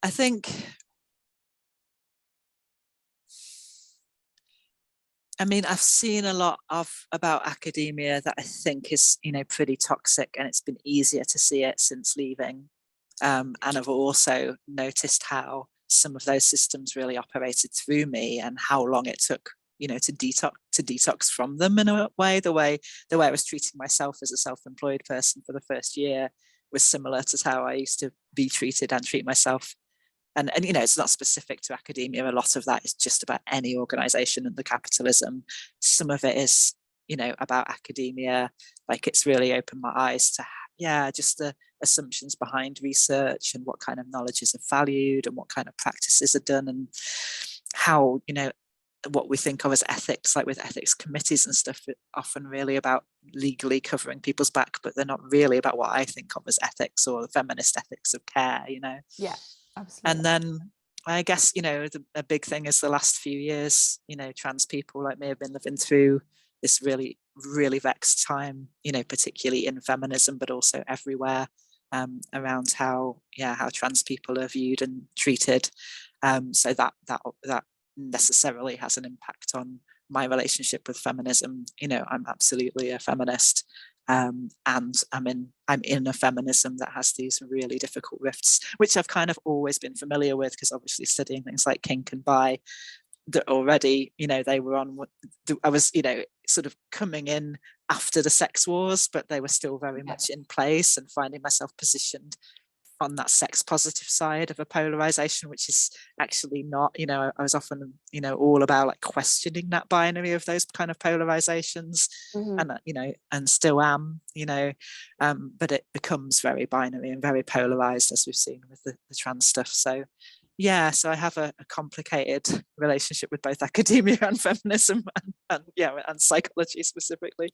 I think, I mean, I've seen a lot about academia that I think is, pretty toxic, and it's been easier to see it since leaving. And I've also noticed how some of those systems really operated through me, and how long it took, to detox from them in a way. The way I was treating myself as a self-employed person for the first year was similar to how I used to be treated and treat myself. And it's not specific to academia. A lot of that is just about any organization and the capitalism. Some of it is, about academia. Like, it's really opened my eyes to, yeah, just the assumptions behind research, and what kind of knowledges are valued, and what kind of practices are done, and how, what we think of as ethics, like with ethics committees and stuff, often really about legally covering people's back, but they're not really about what I think of as ethics, or the feminist ethics of care. Yeah, absolutely. And then I guess, a big thing is the last few years, trans people like me have been living through this really, really vexed time, particularly in feminism, but also everywhere, around how trans people are viewed and treated. So that necessarily has an impact on my relationship with feminism. I'm absolutely a feminist, and I'm in a feminism that has these really difficult rifts, which I've kind of always been familiar with, because obviously studying things like kink and bi, that already, they were on. I was, sort of coming in after the sex wars, but they were still very much in place, and finding myself positioned on that sex positive side of a polarization, which is actually not, I was often, all about like questioning that binary of those kind of polarizations. Mm-hmm. And and still am, but it becomes very binary and very polarized, as we've seen with the trans stuff. So yeah, so I have a complicated relationship with both academia and feminism, and psychology specifically.